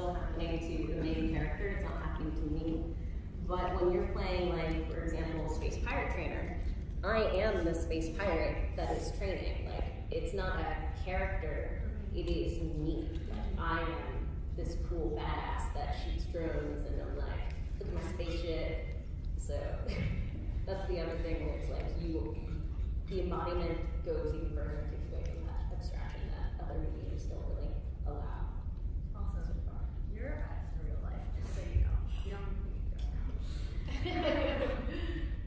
still happening to the main character, it's not happening to me. But when you're playing, like, for example, Space Pirate Trainer, I am the space pirate that is training. Like, it's not a character, it is me. Like, I am this cool badass that shoots drones, and I'm like, look at my spaceship. So that's the other thing where it's like the embodiment goes even further, takes away from that abstraction that other mediums don't really allow. Also, you're a badass in real life, just so you know. You don't.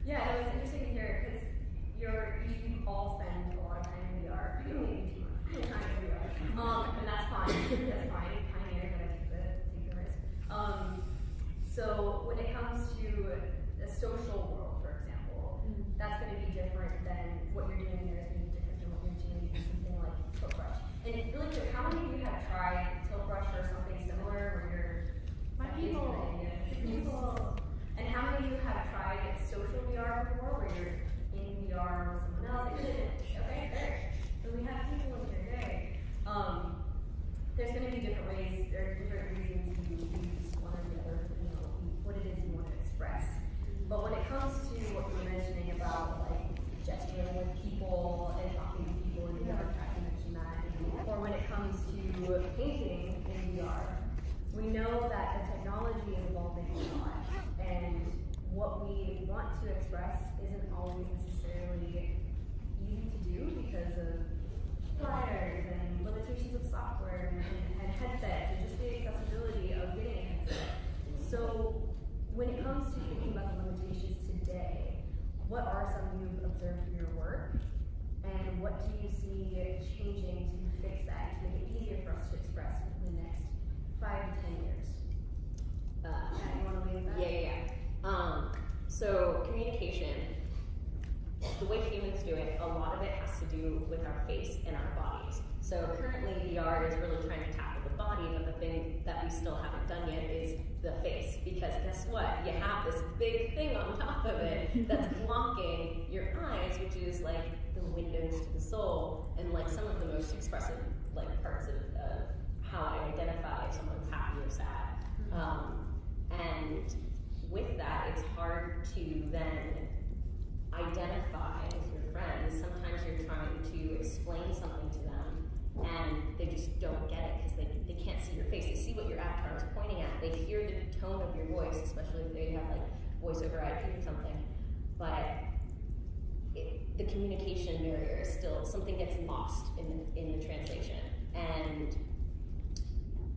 Yeah, it was interesting to hear because you all spend a lot of time in VR. Maybe too much time in VR. And that's fine. That's fine. Pioneer, gotta take the risk. So when it comes to a social world, for example, that's going to be different than what you're doing there is going to be different than what you're doing in something like Tilt Brush. And really quick, how many of you have tried Tilt Brush or something similar where you're people. And how many of you have tried social VR before where you're in VR with someone else? Okay, great. So we have people in here, great. There's going to be different ways, there are different reasons you use one or the other, you know, what it is you want to express. But when it comes to what you were mentioning about like gesturing with people and talking to people in VR, you mentioned that, or when it comes to painting in VR, we know that the technology is evolving a lot, and what we want to express isn't always necessarily easy to do because of flyers and limitations of software and headsets and just the accessibility of getting a headset. So when it comes to thinking about the limitations today, what are some you've observed through your work, and what do you see changing to fix that, to make it easier for us to express within the next 5 to 10 years? You want to leave that? Yeah. So communication, the way humans do it, a lot of it has to do with our face and our bodies. So currently VR is really trying to tackle the body, but the thing that we still haven't done yet is the face. Because guess what? You have this big thing on top of it that's blocking your eyes, which is like the windows to the soul, and like some of the most expressive like parts of how I identify if someone's happy or sad. And with that, it's hard to then identify with your friends. Sometimes you're trying to explain something to them, and they just don't get it because they can't see your face. They see what your avatar is pointing at. They hear the tone of your voice, especially if they have like voice over IP or something. But the communication barrier is still, something gets lost in the translation. And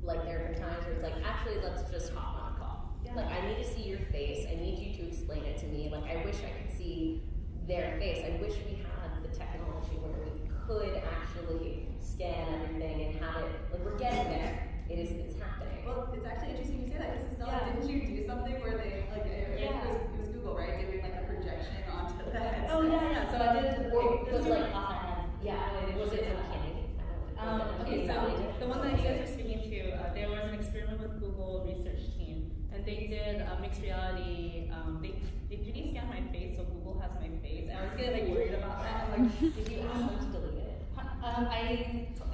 like there have been times where it's like, actually, let's just hop on a call. Yeah. Like, I need to see your face. I need you to explain it to me. Like, I wish I could see their face. I wish we had the technology where we could actually scan everything and have it. Like, we're getting there. It's happening. Well, it's actually interesting you say that because didn't you do something where they it was Google, right? Doing like a projection onto the head. Oh yeah. So I did. It was like off my head. Yeah. Was it uncanny? Okay, so the one that you guys are speaking to, there was an experiment with Google research team, and they did mixed reality. They 3D scanned my face, so Google has my face. I was getting like worried about that. Like, did you ask them to delete it?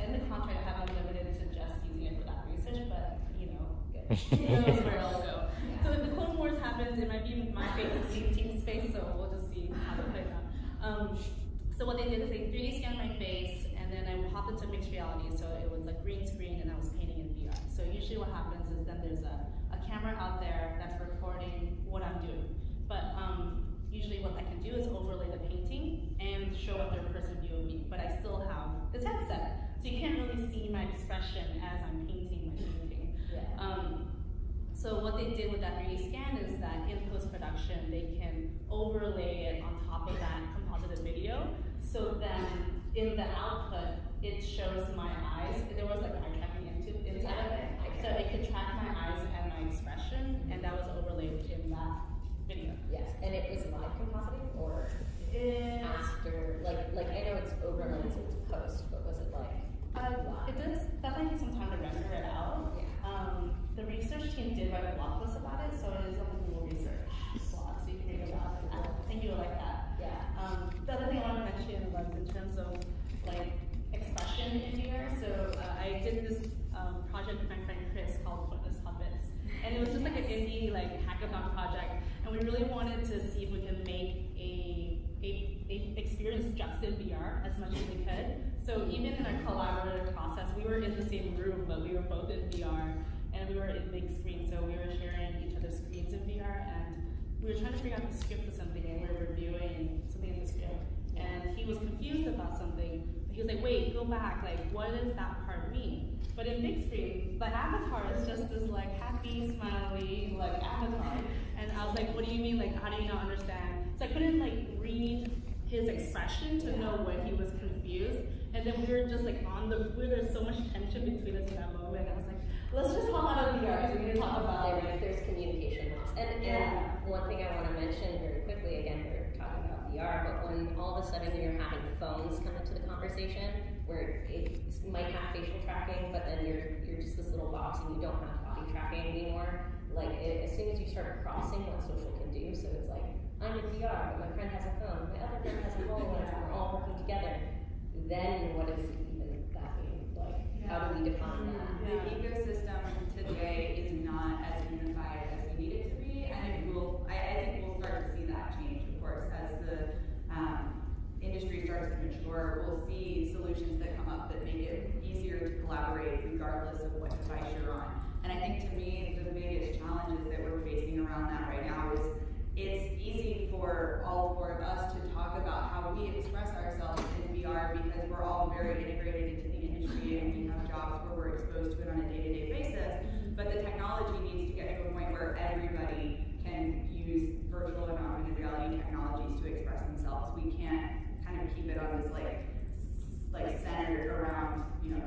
In the contract, I have them limited to just using it for that research, but you know, who knows where it'll go. Yeah. So if the Clone Wars happens, it might be my face and team's face, so we'll just see how it plays out. So what they did is they 3D scanned my face, and then I hopped into mixed reality, so it was like green screen, and I was painting in VR. So usually what happens is then there's a camera out there that's recording what I'm doing. But usually what I can do is overlay the painting and show a third-person view of me, but I still have this headset. So you can't really see my expression as I'm painting my painting. Yeah. So what they did with that 3D scan is that in post-production, they can overlay it on top of that composited video. So then in the output, it shows my eyes. There was like eye tracking inside of it. So it could track my eyes and my expression, and that was overlaid in that video. Yes, and it was live compositing or after, like I know it's overlaid, so it's post, but was it like live? It does definitely take some time to render it out. Yeah. The research team did write a blog post about it, so it is on the Google research blog, so you can read about it. I think you would like that. Yeah. The other thing I want to mention was in terms of like expression in VR. So I did this project with my friend Chris called And it was just like an indie hackathon project, and we really wanted to see if we could make a experience just in VR as much as we could. So even in our collaborative process, we were in the same room, but we were both in VR, and we were in big screen, so we were sharing each other's screens in VR, and we were trying to figure out the script of something, and we were reviewing something in the script. And he was confused about something. He was like, wait, go back, what does that part mean? But in big screen, the avatar is just this happy, smiley, avatar. And I was like, what do you mean? How do you not understand? So I couldn't read his expression to know when he was confused. And then we were just there was so much tension between us in that moment. I was like, let's just hop out of VR so we can talk about there's communication loss. And one thing I want to mention very quickly, again, we're talking about VR, but when all of a sudden you're having phones come into the conversation, where it might have facial tracking, but then you're just this little box and you don't have body tracking anymore. As soon as you start crossing what social can do, so it's I'm in VR, but my friend has a phone, my other friend has a HoloLens, and we're all working together. Then what does even that mean? How do we define that? The ecosystem today is not as unified as we need it to be, and I think we'll start to see that change, of course, as the industry starts to mature. We'll see solutions that come up that make it easier to collaborate regardless of what device you're on. And I think to me, the biggest challenges that we're facing around that right now is it's easy for all four of us to talk about how we express ourselves in VR because we're all very integrated into the industry and we have jobs where we're exposed to it on a day-to-day basis. But the technology needs to get to a point where everybody can use virtual and augmented reality technologies to express themselves. We can't kind of keep it on this centered around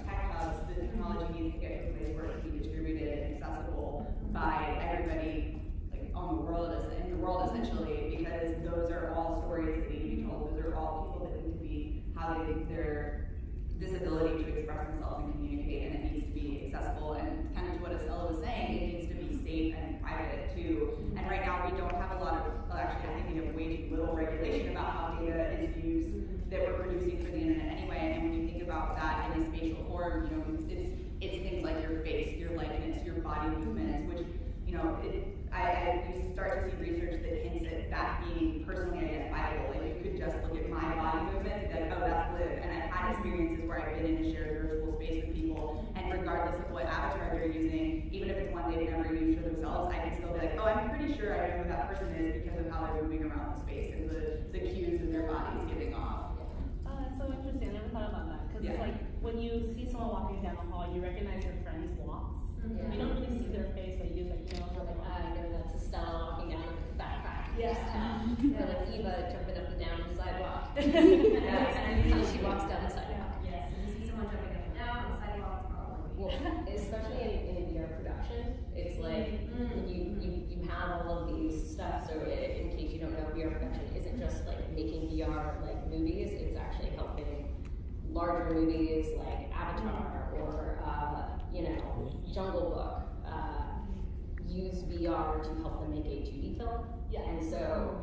tech hubs. The technology needs to get to a place where it can be distributed and accessible by everybody in the world essentially, because those are all stories that need to be told. Those are all people that need to be having this ability to express themselves and communicate, and it needs to be accessible. And kind of to what Estella was saying, it needs to be safe and private too. And right now we don't have a lot of, actually I think we have way too little regulation about how data is used that we're producing for the internet anyway. And when you think about that in a spatial form, it's things like your face, your likeness, your body movements, which you start to see research that hints at that being personally identifiable. You could just look at my body movements and be like, oh, that's Liv. And I've had experiences where I've been in a shared virtual space with people, and regardless of what avatar they're using, even if it's one they've never used for themselves, I can still be like, oh, I'm pretty sure I know who that person is because of how they're moving around the space and the cues that their body is giving off. Oh, that's so interesting. I never thought about that. Because it's when you see someone walking down the hall, you recognize your friend's walks. Yeah. You don't really see their face, but you just that's Estella walking down the backpack. Yeah. Or Eva jumping up and down the sidewalk. How she walks down the sidewalk. Yes, and you see someone jumping up and down on the sidewalk, it's probably. Well, especially in VR production, it's you have all of these stuff. So in case you don't know, VR production isn't just making VR movies. It's actually helping larger movies like Avatar or Jungle Book use VR to help them make a 2D film. Yeah. And so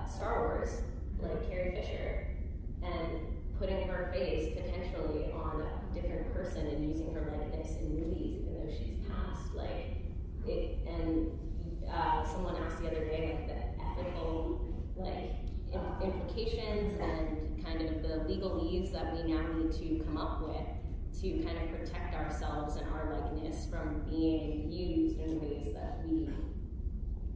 Star Wars, Carrie Fisher, and putting her face potentially on a different person and using her likeness in movies, even though she's passed. Someone asked the other day the ethical implications and kind of the legalese that we now need to come up with to kind of protect ourselves and our likeness from being used in ways that we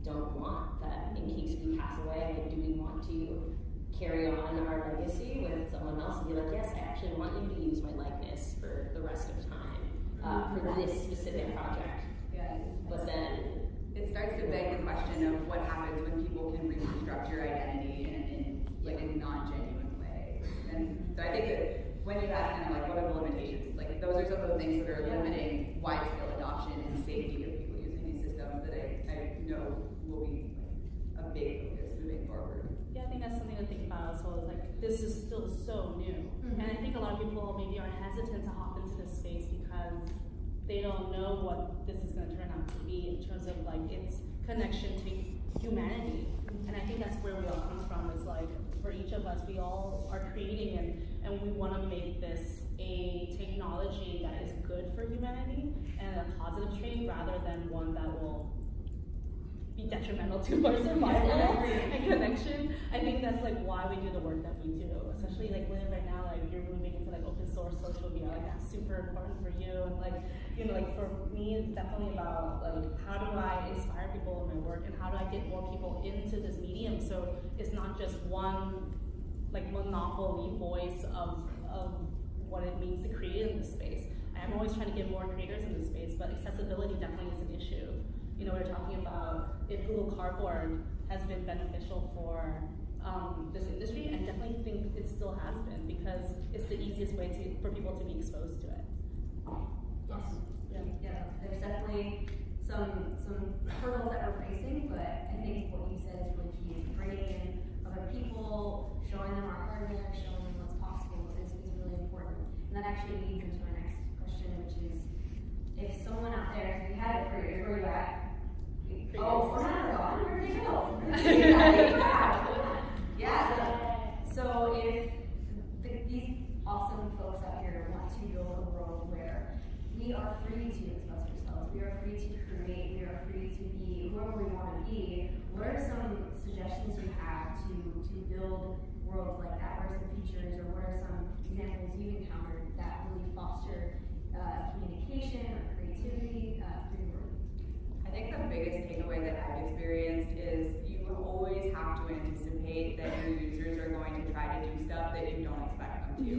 don't want. That in case we pass away, do we want to carry on our legacy with someone else and be like, yes, I actually want you to use my likeness for the rest of time for this specific project. Yeah. But then it starts to beg the question of what happens when people can reconstruct your identity in a non-genuine way. And so I think that when you ask kind of what are the limitations, those are some of the things that are limiting wide-scale adoption and safety of people using these systems that I know will be a big focus moving forward. Yeah, I think that's something to think about as well. This is still so new. And I think a lot of people maybe are hesitant to hop into this space because they don't know what this is going to turn out to be in terms of like its connection to humanity. And I think that's where we all come from. It's like for each of us, we all are creating and we want to make this a technology that is good for humanity and a positive trait rather than one that will be detrimental to our survival and connection. I think that's like why we do the work that we do, especially like Liv right now, like you're moving into like open source social media, like that's super important for you. And like, you know, like for me, it's definitely about like how do I inspire people in my work and how do I get more people into this medium so it's not just one like monopoly voice of what it means to create in this space. I'm always trying to get more creators in this space, but accessibility definitely is an issue. You know, we're talking about if Google Cardboard has been beneficial for this industry, and definitely think it still has been because it's the easiest way for people to be exposed to it. Yes. Yeah. There's definitely some hurdles that we're facing, but I think what you said is really key. Is bringing in other people, showing them our hardware, showing them what's possible is really important. And that actually leads into our next question, which is if someone out there, if you had a career, where are you at? Oh, we're not gone. Where did you go? Yeah. So if these awesome folks out here want to build a world where we are free to express ourselves, we are free to create, we are free to be whoever we want to be, what are some suggestions you have to build worlds like that? What are some features or what are some examples you've encountered that really foster communication or creativity through your work? I think the biggest takeaway that I've experienced is you always have to anticipate that your users are going to try to do stuff that you don't expect them to.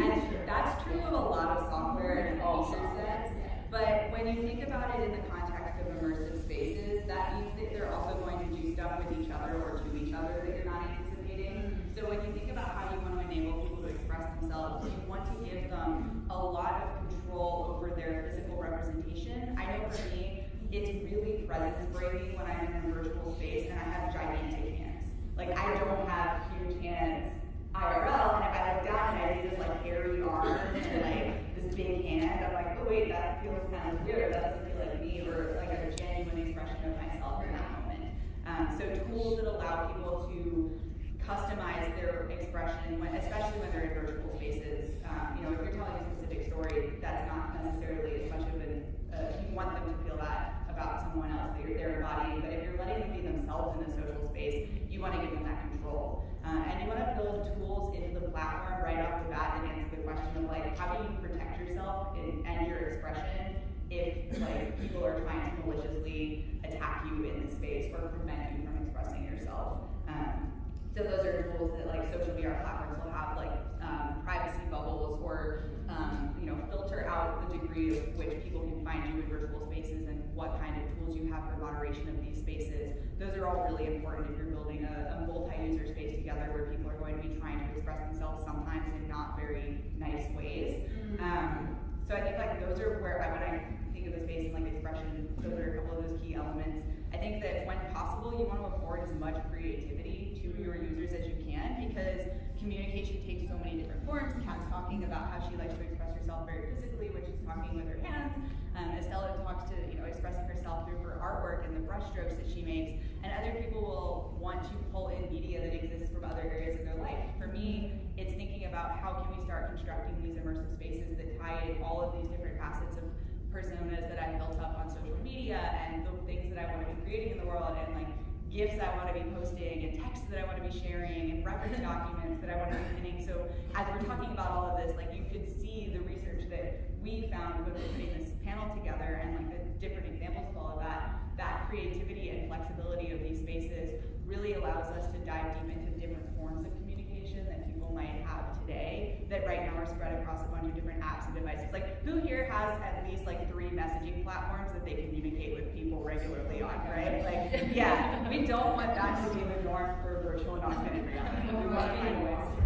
And that's true of a lot of software and feature sets. But when you think about it in the context of immersive spaces, that means that they're also going to do stuff with each other or to each other that you're not anticipating. So when you think about how you want to enable people to express themselves, you want to give them a lot of control over their physical representation. I know for me, it's really presence-breaking when I'm in a virtual space and I have gigantic hands. Like, I don't have huge hands IRL, and if I look down and I see this, like, hairy arm and, like, this big hand, I'm like, oh, wait, that feels kind of weird. That doesn't feel like me, or, like, a genuine expression of myself in that moment. So tools that allow people to customize their expression, especially when they're in virtual spaces. You know, if you're telling a specific story, that's not necessarily as much of an, you want them to feel that about someone else that they're embodying, but if you're letting them be themselves in a social space, you want to give them that control. And you want to build tools into the platform right off the bat that answer the question of, like, how do you protect yourself and your expression if, like, people are trying to maliciously attack you in this space or prevent you from expressing yourself. So those are tools that, like, social VR platforms will have, like, privacy bubbles or, you know, filter out the degree of which people can find you in virtual spaces and what kind of tools you have for moderation of these spaces. Those are all really important if you're building a multi-user space together where people are going to be trying to express themselves sometimes in not very nice ways. So I think, like, those are where when I think of the space and, like, expression, those are a couple of those key elements. I think that when possible, you want to afford as much creativity to your users as you can, because communication takes so many different forms. Kat's talking about how she likes to express herself very physically, which is talking with her hands. Estella talks to, you know, expressing herself through her artwork and the brush strokes that she makes. And other people will want to pull in media that exists from other areas of their life. For me, it's thinking about how can we start constructing these immersive spaces that tie in all of these different facets of personas that I've built up on social media and the things that I want to be creating in the world, and, like, gifts I want to be posting and texts that I want to be sharing and reference documents that I want to be pinning. So as we're talking about all of this, like, you could see the research that we found when we're putting this panel together and, like, the different examples of all of that, that creativity and flexibility of these spaces really allows us to dive deep into different forms of communication that people might have today that right now are spread across a bunch of different apps and devices. Like, who here has at least, like, 3 messaging platforms that they communicate with people regularly on, right? Like, yeah, we don't want that to be the norm for virtual and augmented reality. We want to find ways to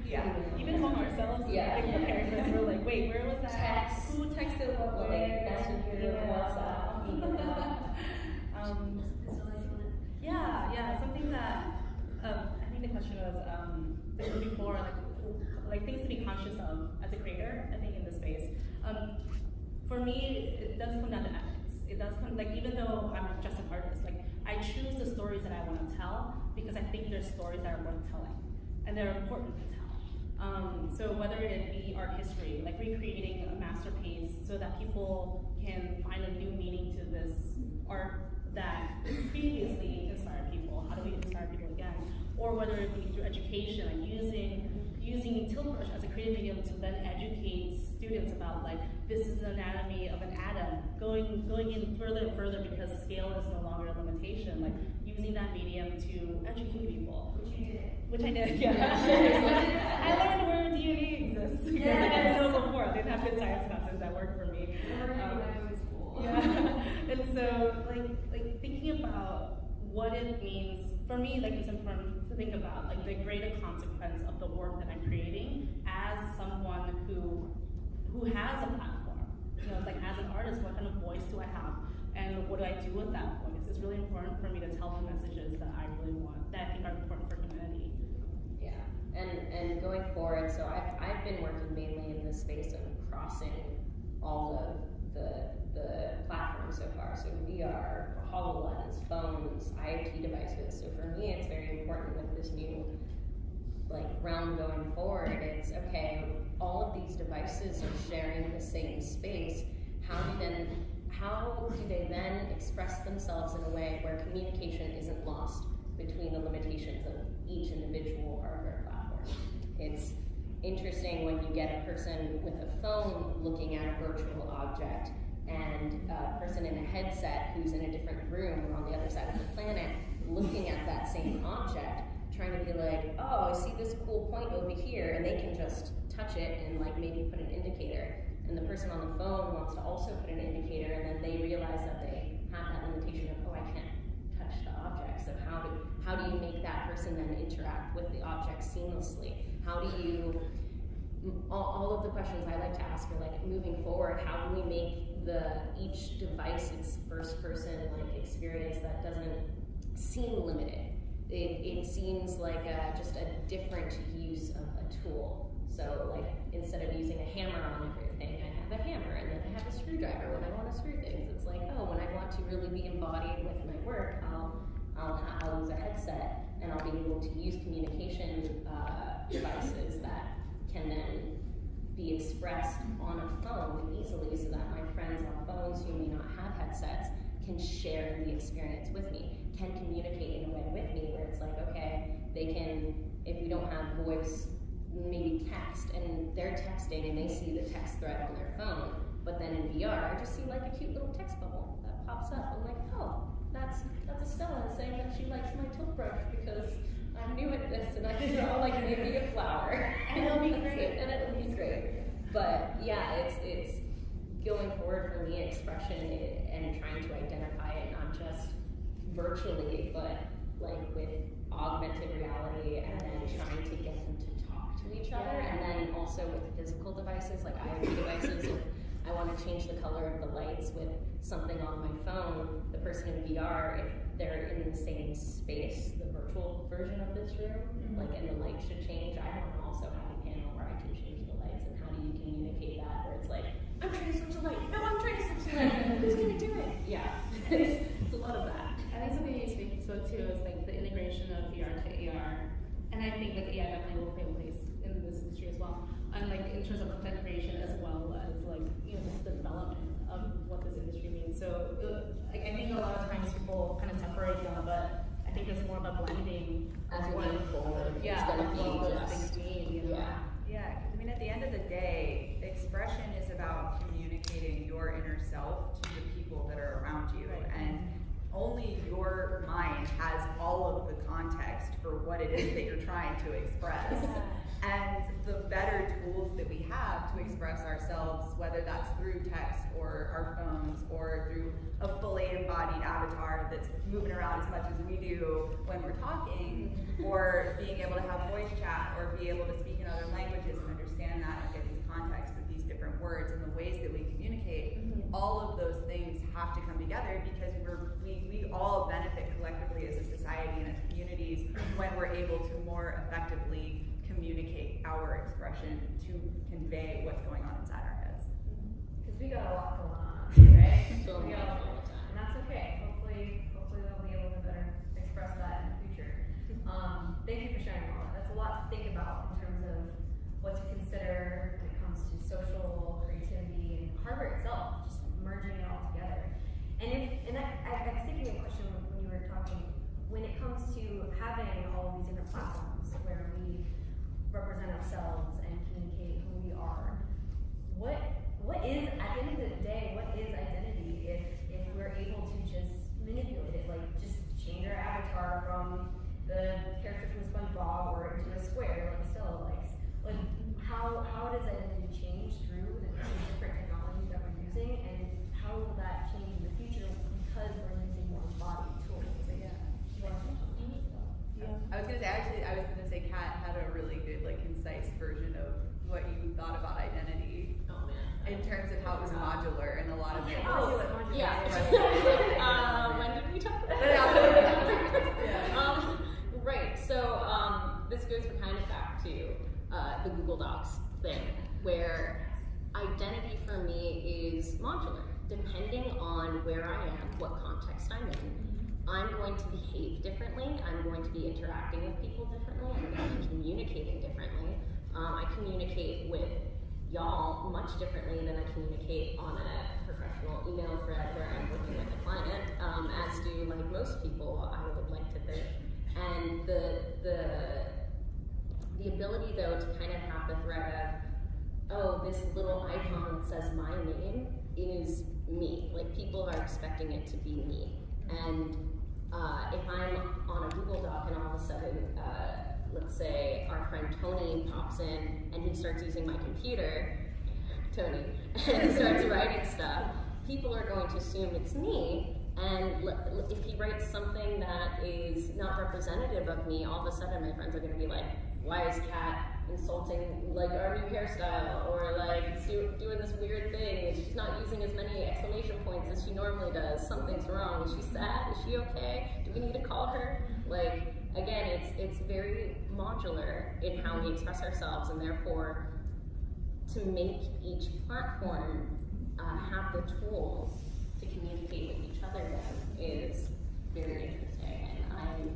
yeah. Even among ourselves, like, preparing for this, we're like, wait, where was that? Text. Who texted what? Like, Messenger, WhatsApp, email. Yeah, something that I think the question was before, like things to be conscious of as a creator, I think, in this space. For me, it does come down to ethics. It does come, like, even though I'm just an artist, like, I choose the stories that I want to tell because I think there's stories that are worth telling, and they're important to tell. So whether it be art history, like recreating a masterpiece so that people can find a new meaning to this art that previously inspired people, how do we inspire people again? Or whether it be through education, like using Tiltbrush as a creative medium to then educate students about, like, this is the anatomy of an atom, going in further and further because scale is no longer a limitation, like using that medium to educate people. Which you did. Which I did, yeah. I learned where DNA exists because I didn't know before. I didn't have good science classes that worked for me. Yeah, and so like thinking about what it means for me, like it's important to think about like the greater consequence of the work that I'm creating as someone who has a platform. You know, it's like as an artist, what kind of voice do I have, and what do I do with that voice? It's really important for me to tell the messages that I really want, that I think are important for humanity. Yeah, and going forward, so I've been working mainly in the space of crossing all of the platforms so far, so VR, HoloLens, phones, IoT devices. So for me, it's very important with this new realm going forward. It's okay, all of these devices are sharing the same space. How do they then express themselves in a way where communication isn't lost between the limitations of each individual hardware platform? It's interesting when you get a person with a phone looking at a virtual object and a person in a headset who's in a different room or on the other side of the planet looking at that same object, trying to be like, oh, I see this cool point over here, and they can just touch it and like maybe put an indicator. And the person on the phone wants to also put an indicator, and then they realize that they have that limitation of, oh, I can't touch the object. So how do you make that person then interact with the object seamlessly? How do you, all of the questions I like to ask are like, moving forward, how do we make each device its first person experience that doesn't seem limited? It seems like just a different use of a tool. So like instead of using a hammer on everything, I have a hammer, and then I have a screwdriver when I want to screw things. It's like, oh, when I want to really be embodied with my work, I'll use a headset, and I'll be able to use communication devices that can then be expressed on a phone easily, so that my friends on phones who may not have headsets can share the experience with me, can communicate in a way with me where it's like, okay, they can, if we don't have voice, maybe text, and they're texting and they see the text thread on their phone, but then in VR, I just see like a cute little text bubble that pops up. I'm like, oh, that's Estella saying that she likes my Tiltbrush because I'm new at this and I can draw like maybe a flower. And it'll be great. And it'll be great. But yeah, it's going forward for me, expression and trying to identify it not just virtually, but like with augmented reality, and then trying to get them to talk to each other, and then also with physical devices like IoT devices. If I want to change the color of the lights with something on my phone, the person in VR, if they're in the same space, the virtual version of this room, like, and the light should change, I want to also have a panel where I can change the lights. And how do you communicate that where it's like, I'm trying to switch a light, no, I'm trying to switch a light, who's going to do it? Yeah, it's a lot of that. I think something you spoke to is like the integration of VR to AR, and I think like AI definitely will play a place in this industry as well, and like in terms of content creation as well as like just the development of what this industry means. So like I think a lot of times people kind of separate them, but I think there's more of a blending As of we what move forward, yeah, it's going to of be what those just, things mean. Yeah, because I mean, at the end of the day, expression is about communicating your inner self to the people that are around you, and only your mind has all of the context for what it is that you're trying to express. And the better tools that we have to express ourselves, whether that's through text or our phones or through a fully embodied avatar that's moving around as much as we do when we're talking, or being able to have voice chat or be able to speak in other languages and understand that and get the context of these different words and the ways that we communicate, all of those things have to come together because we all benefit collectively as a society and as communities when we're able to more effectively communicate our expression to convey what's going on inside our heads. Because we got a lot going on, right? So We got a lot, all the time. and that's okay. Hopefully they'll be able to better express that in the future. Thank you for sharing all that. That's a lot to think about in terms of what to consider when it comes to social creativity and hardware itself, just merging it all together. And I was thinking of a question when you were talking, when it comes to having all of these different platforms where we represent ourselves and communicate who we are, what is, at the end of the day, what is identity if we're able to just manipulate it, like just change our avatar from the character from SpongeBob or into a square like Stella likes? Like, how does identity change through the different technologies that we're using, and how will that change in the future because we're using more embodied tools? I was gonna say Kat had a really good, like, concise version of what you thought about identity. Oh man. In terms of how it was modular and a lot of it. Yeah. When did we talk about that? Right. So this goes kind of back to the Google Docs thing, where identity for me is modular. Depending on where I am, what context I'm in, I'm going to behave differently. I'm going to be interacting with people differently. I'm going to be communicating differently. I communicate with y'all much differently than I communicate on a professional email thread where I'm working with a client, as do like most people, I would like to think. And the ability though to kind of have the thread of, oh, this little icon that says my name is me. Like, people are expecting it to be me. And if I'm on a Google Doc and all of a sudden, let's say our friend Tony pops in and he starts using my computer, Tony, and starts writing stuff, people are going to assume it's me. And if he writes something that is not representative of me, all of a sudden my friends are going to be like, why is Kat insulting like our new hairstyle, or like doing this weird thing, and she's not using as many exclamation points as she normally does? Something's wrong. Is she sad? Is she okay? Do we need to call her? Like, again, it's very modular in how we express ourselves, and therefore to make each platform have the tools to communicate with each other then is very interesting. And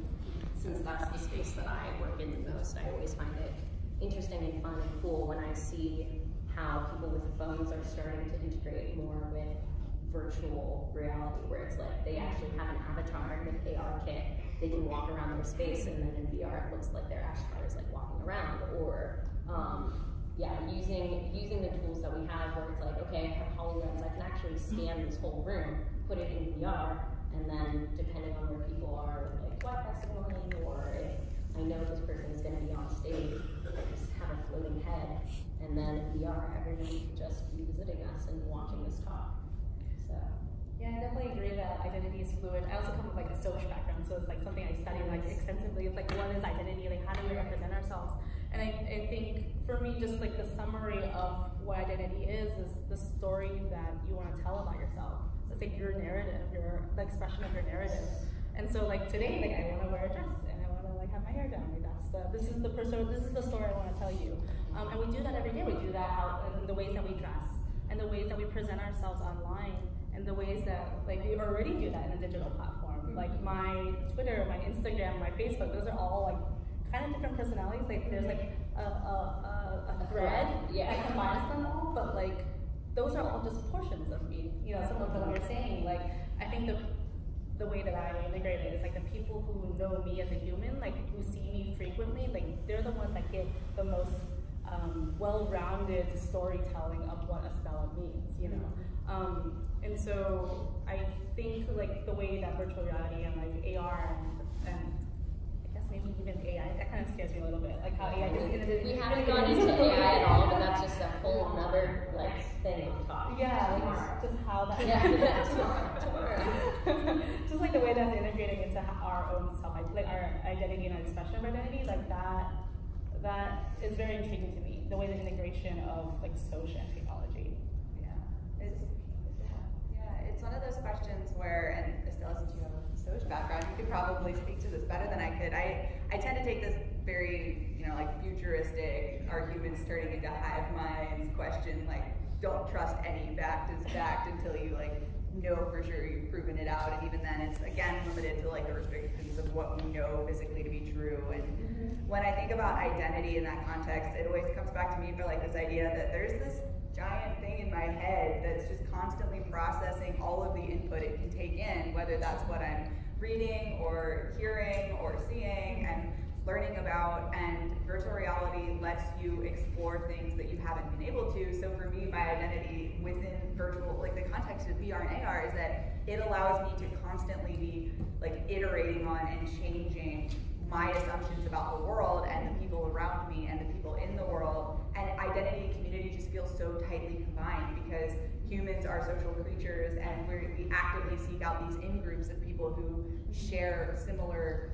since that's the space that I work in the most, I always find it interesting and fun and cool when I see how people with phones are starting to integrate more with virtual reality, where it's like they actually have an avatar, and with AR kit, they can walk around their space, and then in VR it looks like their avatar is like walking around. Or using the tools that we have, where it's like, okay, I have holograms, I can actually scan this whole room, put it in VR, and then depending on where people are, like Wi-Fi signaling, or if I know this person is going to be on stage, I just have a floating head, and then in VR, everyone can just be visiting us and watching this talk. So. Yeah, I definitely agree that identity is fluid. I also come with like a social background, so it's like something I study like extensively. It's like, what is identity? Like, how do we represent ourselves? And I think for me, just like the summary of what identity is the story that you want to tell about yourself. It's like your narrative, the expression of your narrative. And so like today, like I want to wear a dress and I want to like have my hair down. Like this is the story I want to tell you. And we do that every day. We do that out in the ways that we dress, and the ways that we present ourselves online, and the ways that like we already do that in a digital platform. Like my Twitter, my Instagram, my Facebook, those are all like kind of different personalities. Like there's like a thread that combines them all, but like those are all just portions of me. You know, similar to what you're saying. Like I think the way that I integrate it is like the people who know me as a human, like who see me frequently, like they're the ones that get the most well-rounded storytelling of what Estella means, you know. And so I think like the way that virtual reality and like AR and I guess maybe even AI, that kind of scares me a little bit. Like how AI is we haven't gone into AI at all, but that's just a whole other like thing on top. Yeah, like just how that just like the way that's integrating into our own self, like our identity and our expression of identity, like that is very intriguing to me. The way the integration of like social and technology. It's one of those questions where, and Estella, since you have a social background, you could probably speak to this better than I could. I tend to take this very, like futuristic, are humans turning into hive minds question, like, don't trust any fact as fact until you like know for sure you've proven it out, and even then it's again limited to like the restrictions of what we know physically to be true. And when I think about identity in that context, it always comes back to me for like this idea that there's this giant thing in my head that's just constantly processing all of the input it can take in, whether that's what I'm reading or hearing or seeing and learning about. And virtual reality lets you explore things that you haven't been able to. So for me, my identity within virtual, like the context of VR and AR, is that it allows me to constantly be like iterating on and changing my assumptions about the world and the people around me and the people in the world. And identity and community just feel so tightly combined because humans are social creatures, and we actively seek out these in-groups of people who share similar,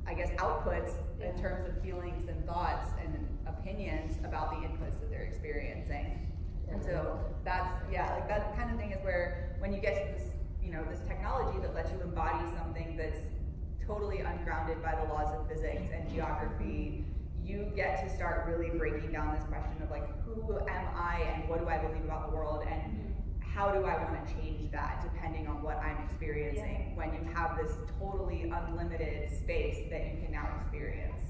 I guess, outputs in terms of feelings and thoughts and opinions about the inputs that they're experiencing. And so that's, yeah, like that kind of thing is where when you get to this, you know, this technology that lets you embody something that's totally ungrounded by the laws of physics and geography, you get to start really breaking down this question of like, who am I and what do I believe about the world, and how do I want to change that depending on what I'm experiencing, when you have this totally unlimited space that you can now experience.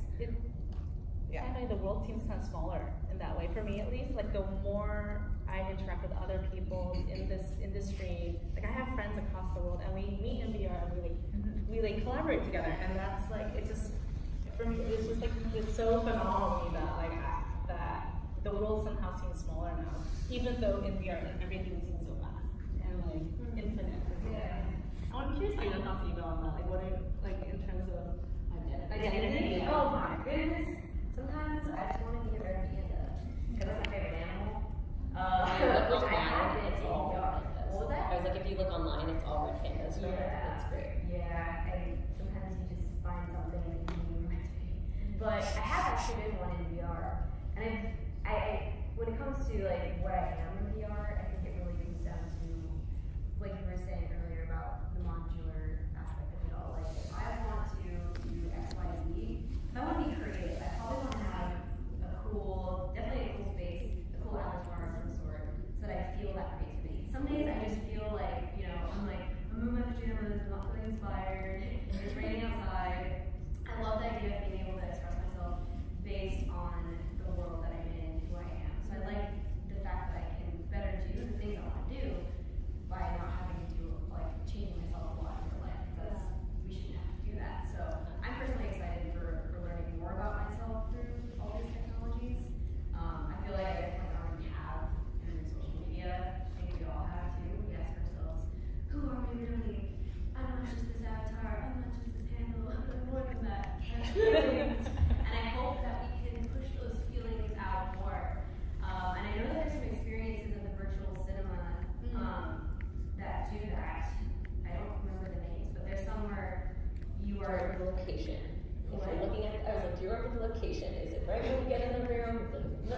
Finally, the world seems kind of smaller in that way, for me at least. Like the more I interact with other people in this industry, like I have friends across the world, and we meet in VR and we like collaborate together, and that's like, it's just, for me, it's just like, it's so phenomenal to me that like that the world somehow seems smaller now, even though in VR like, everything seems so vast and like infinite. Yeah. I'm curious to your thoughts on that. Like what are, like in terms of identity? Yeah. Oh my goodness. Sometimes I just want to be a bear panda because that's my favorite animal. Which I have been in VR. What was that? I was like, if you look online, it's all red pandas. Right? Yeah. That's great. Yeah, and sometimes you just find something and you meant to be. But I have actually been one in VR, and I when it comes to like what I am in VR, I think it really comes down to, like you were saying earlier about the modular aspect of it all. Like if I want to do X, Y, Z, if I want to be creative, I probably want to have definitely a cool space, a cool avatar of some sort, so that I feel that creativity. Some days I just feel like, you know, I'm in my pajamas, I'm not feeling inspired, it's raining outside. I love the idea of being able to express myself based on the world that I'm in, who I am. So I like the fact that I can better do the things I want to do by not having to do, like, changing myself a lot in real life, because we shouldn't have to do that. So I'm personally excited for learning more about myself through all these technologies. I feel like I definitely already have through social media. I think we all have too. We ask ourselves, who are we really? I'm not just this avatar, I'm not just this handle, I'm more than that. And I hope that we can push those feelings out more. And I know that there's some experiences in the virtual cinema that do that. I don't remember the names, but there's somewhere you are. The location. If you're looking at, I was like, do you remember the location? Is it right when you get in the room? It's like, no.